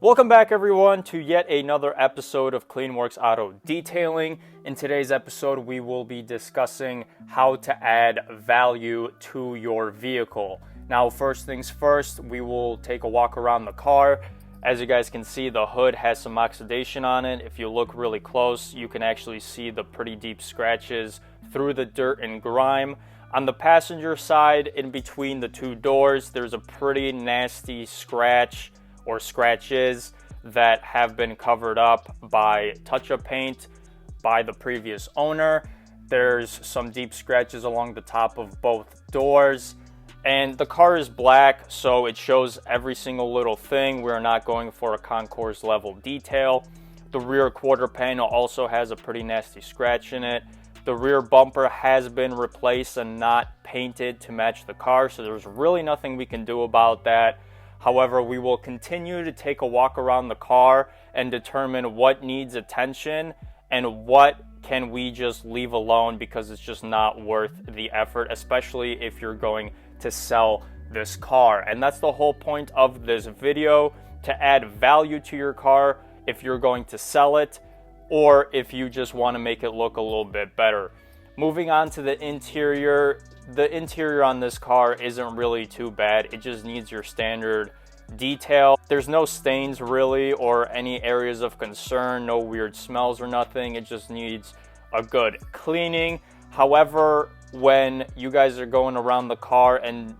Welcome back everyone to yet another episode of CleanWorks Auto Detailing. In today's episode we will be discussing how to add value to your vehicle. Now first things first, we will take a walk around the car. As you guys can see, the hood has some oxidation on it. If you look really close, you can actually see the pretty deep scratches through the dirt and grime. On the passenger side, in between the two doors, there's a pretty nasty scratch or scratches that have been covered up by touch-up paint by the previous owner. There's some deep scratches along the top of both doors, and the car is black, so it shows every single little thing. We're not going for a concours level detail. The rear quarter panel also has a pretty nasty scratch in it. The rear bumper has been replaced and not painted to match the car, so there's really nothing we can do about that. However, we will continue to take a walk around the car and determine what needs attention and what can we just leave alone because it's just not worth the effort, especially if you're going to sell this car. And that's the whole point of this video, to add value to your car if you're going to sell it or if you just want to make it look a little bit better. Moving on to the interior on this car isn't really too bad. It just needs your standard detail. There's no stains really or any areas of concern, no weird smells or nothing. It just needs a good cleaning. However, when you guys are going around the car and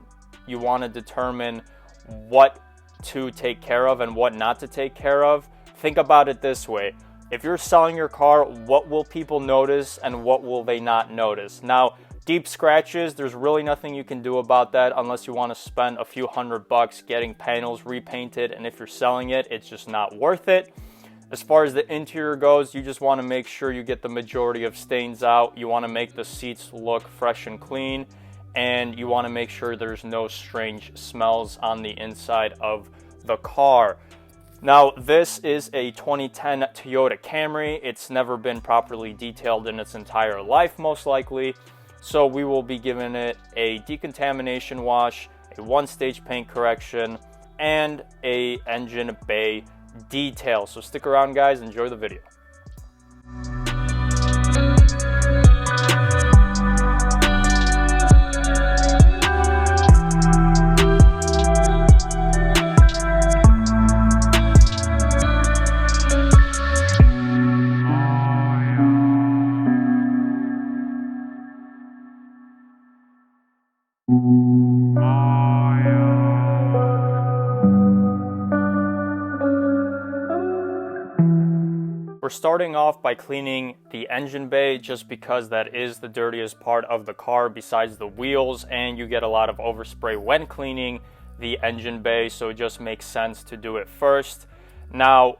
you want to determine what to take care of and what not to take care of, think about it this way. If you're selling your car, what will people notice and what will they not notice? Now, deep scratches, there's really nothing you can do about that unless you want to spend a few $100 getting panels repainted, and if you're selling it, it's just not worth it. As far as the interior goes, you just want to make sure you get the majority of stains out. You want to make the seats look fresh and clean, and you want to make sure there's no strange smells on the inside of the car. Now, this is a 2010 Toyota Camry. It's never been properly detailed in its entire life, most likely. So we will be giving it a decontamination wash, a one-stage paint correction, and a engine bay detail. So stick around, guys. Enjoy the video. We're starting off by cleaning the engine bay just because that is the dirtiest part of the car besides the wheels, and you get a lot of overspray when cleaning the engine bay, so it just makes sense to do it first. Now,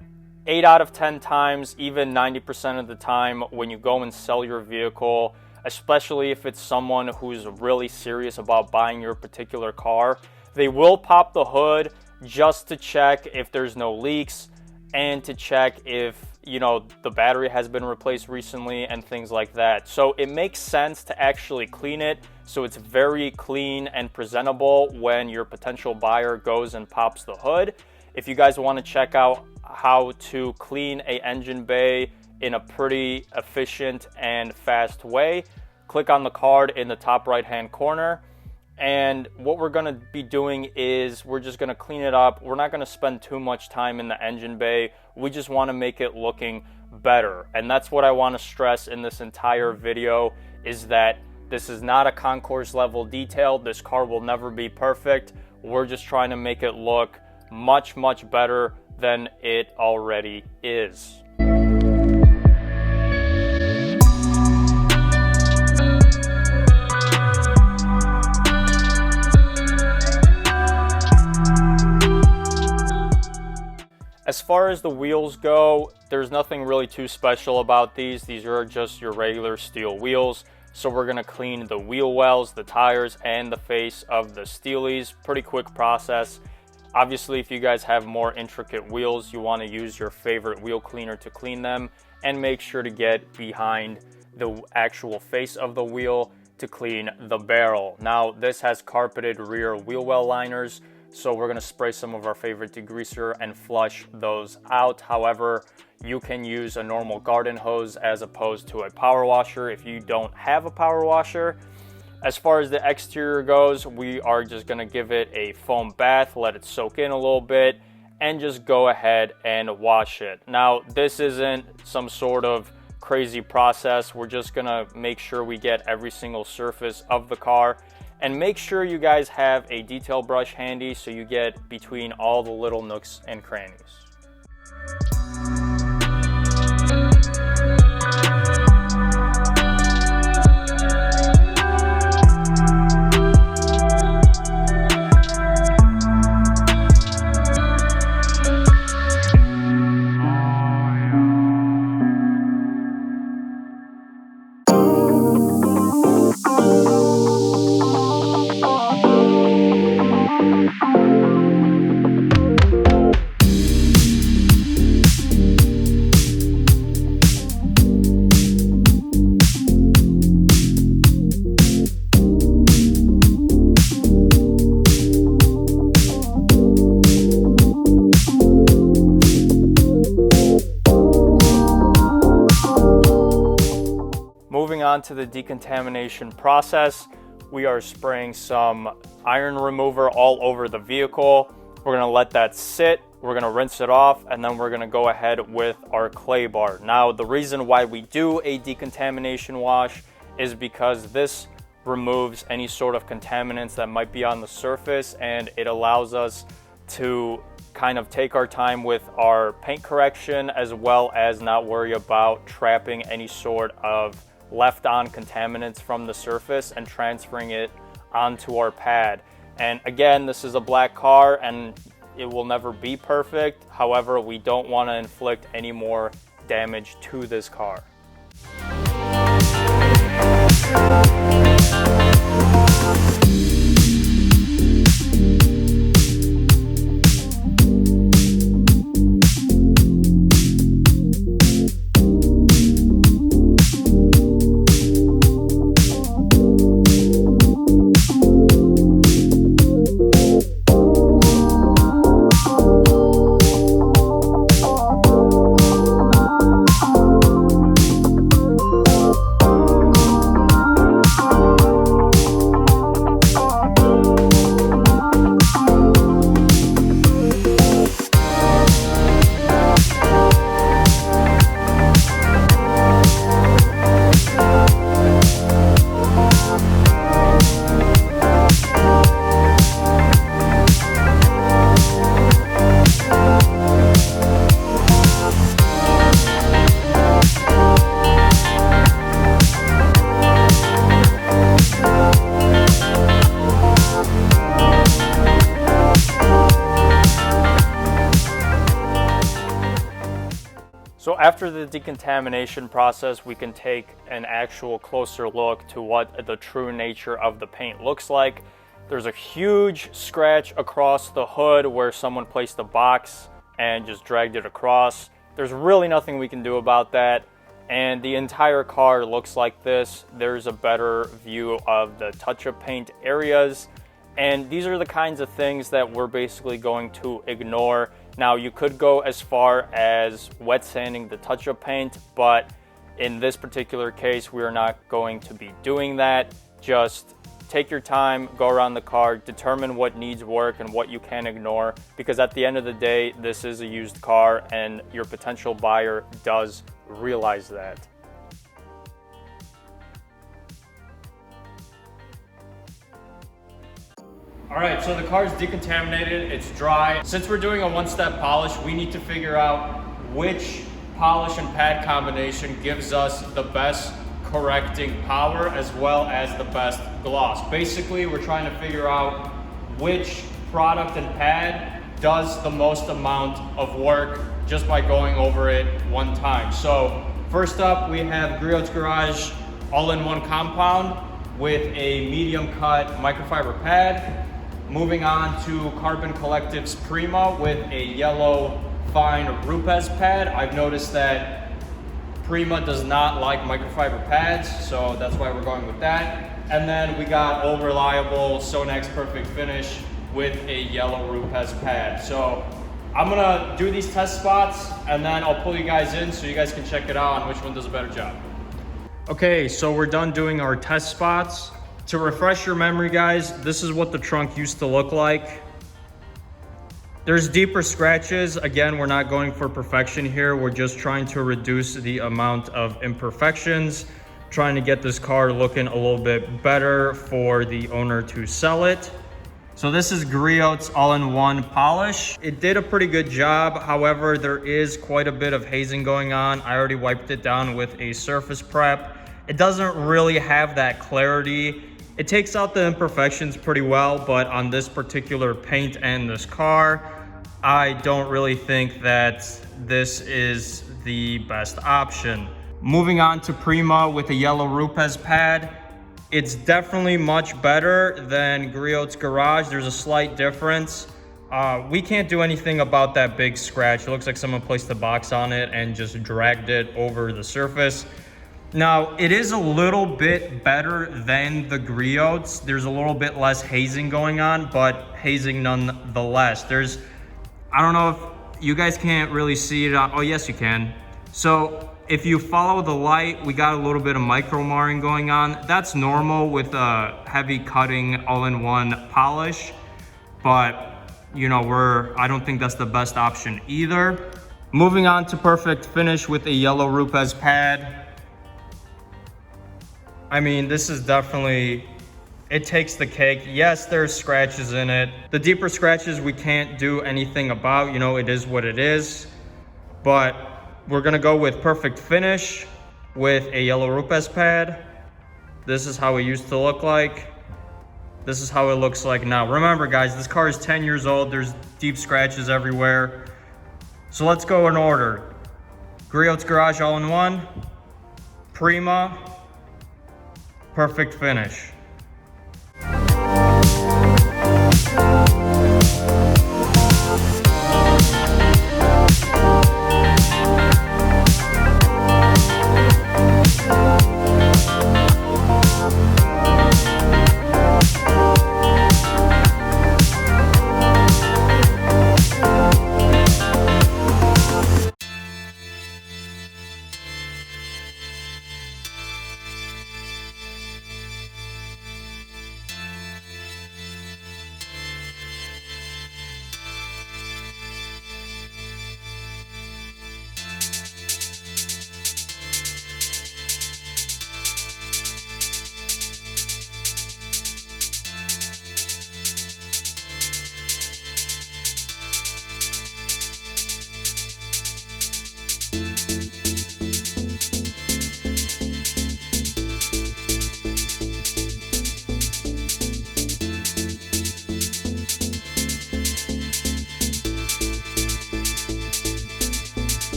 8 out of 10 times, even 90% of the time, when you go and sell your vehicle, especially if it's someone who's really serious about buying your particular car, they will pop the hood just to check if there's no leaks and to check if, you know, the battery has been replaced recently and things like that. So it makes sense to actually clean it so it's very clean and presentable when your potential buyer goes and pops the hood. If you guys want to check out how to clean an engine bay in a pretty efficient and fast way, click on the card in the top right hand corner. And what we're going to be doing is we're just going to clean it up. We're not going to spend too much time in the engine bay. We just want to make it looking better. And that's what I want to stress in this entire video, is that this is not a concours level detail. This car will never be perfect. We're just trying to make it look much, much better than it already is. As far as the wheels go, there's nothing really too special about these. These are just your regular steel wheels. So we're going to clean the wheel wells, the tires, and the face of the steelies. Pretty quick process. Obviously, if you guys have more intricate wheels, you want to use your favorite wheel cleaner to clean them, and make sure to get behind the actual face of the wheel. to clean the barrel. Now, this has carpeted rear wheel well liners, so we're going to spray some of our favorite degreaser and flush those out. However, you can use a normal garden hose as opposed to a power washer if you don't have a power washer. As far as the exterior goes, we are just going to give it a foam bath, let it soak in a little bit, and just go ahead and wash it. Now, this isn't some sort of crazy process. We're just going to make sure we get every single surface of the car, and make sure you guys have a detail brush handy so you get between all the little nooks and crannies. Moving on to the decontamination process, we are spraying some iron remover all over the vehicle. We're going to let that sit, we're going to rinse it off, and then we're going to go ahead with our clay bar. Now, the reason why we do a decontamination wash is because this removes any sort of contaminants that might be on the surface, and it allows us to kind of take our time with our paint correction, as well as not worry about trapping any sort of left on contaminants from the surface and transferring it onto our pad. And again, this is a black car and it will never be perfect. However, we don't want to inflict any more damage to this car. So after the decontamination process, we can take an actual closer look to what the true nature of the paint looks like. There's a huge scratch across the hood where someone placed a box and just dragged it across. There's really nothing we can do about that. And the entire car looks like this. There's a better view of the touch-up paint areas. And these are the kinds of things that we're basically going to ignore. Now, you could go as far as wet sanding the touch-up paint, but in this particular case, we are not going to be doing that. Just take your time, go around the car, determine what needs work and what you can ignore, because at the end of the day, this is a used car and your potential buyer does realize that. All right, so the car is decontaminated, it's dry. Since we're doing a one-step polish, we need to figure out which polish and pad combination gives us the best correcting power as well as the best gloss. Basically, we're trying to figure out which product and pad does the most amount of work just by going over it one time. So first up, we have Griot's Garage all-in-one compound with a medium cut microfiber pad. Moving on to Carbon Collective's Prima with a yellow fine Rupes pad. I've noticed that Prima does not like microfiber pads, so that's why we're going with that. And then we got Old Reliable Sonax Perfect Finish with a yellow Rupes pad. So I'm gonna do these test spots and then I'll pull you guys in so you guys can check it out on which one does a better job. Okay, so we're done doing our test spots. To refresh your memory, guys, this is what the trunk used to look like. There's deeper scratches. Again, we're not going for perfection here. We're just trying to reduce the amount of imperfections, trying to get this car looking a little bit better for the owner to sell it. So this is Griot's all-in-one polish. It did a pretty good job. However, there is quite a bit of hazing going on. I already wiped it down with a surface prep. It doesn't really have that clarity. It takes out the imperfections pretty well, but on this particular paint and this car, I don't really think that this is the best option. Moving on to Prima with a yellow Rupes pad. It's definitely much better than Griot's Garage. There's a slight difference. We can't do anything about that big scratch. It looks like someone placed a box on it and just dragged it over the surface. Now, it is a little bit better than the Griot's. There's a little bit less hazing going on, but hazing nonetheless. I don't know if you guys can't really see it. Oh, yes, you can. So if you follow the light, we got a little bit of micro marring going on. That's normal with a heavy cutting all-in-one polish, but you know, I don't think that's the best option either. Moving on to Perfect Finish with a yellow Rupes pad. I mean, this is definitely, it takes the cake. Yes, there's scratches in it. The deeper scratches we can't do anything about, you know, it is what it is. But we're gonna go with Perfect Finish with a yellow Rupes pad. This is how it used to look like. This is how it looks like now. Remember guys, this car is 10 years old. There's deep scratches everywhere. So let's go in order. Griot's Garage all-in-one, Prima, Perfect Finish.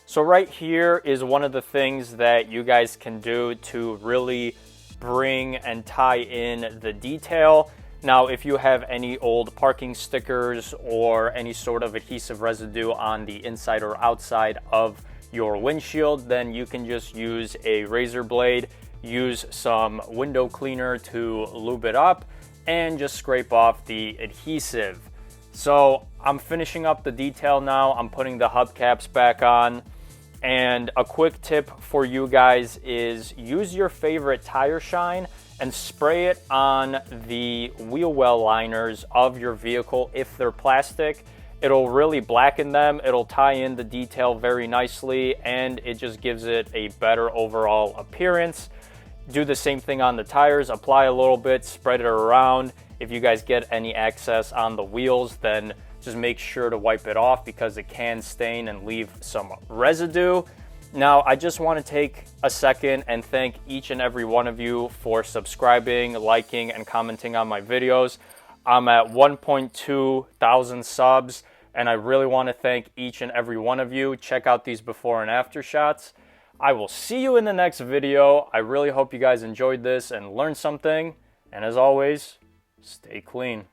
So right here is one of the things that you guys can do to really bring and tie in the detail. Now, if you have any old parking stickers or any sort of adhesive residue on the inside or outside of your windshield, then you can just use a razor blade, use some window cleaner to lube it up, and just scrape off the adhesive. So I'm finishing up the detail now. I'm putting the hubcaps back on. And a quick tip for you guys is use your favorite tire shine and spray it on the wheel well liners of your vehicle if they're plastic. It'll really blacken them, it'll tie in the detail very nicely, and it just gives it a better overall appearance. Do the same thing on the tires, apply a little bit, spread it around. If you guys get any excess on the wheels, then just make sure to wipe it off because it can stain and leave some residue. Now, I just want to take a second and thank each and every one of you for subscribing, liking, and commenting on my videos. I'm at 1.2 thousand subs, and I really want to thank each and every one of you. Check out these before and after shots. I will see you in the next video. I really hope you guys enjoyed this and learned something. And as always, stay clean.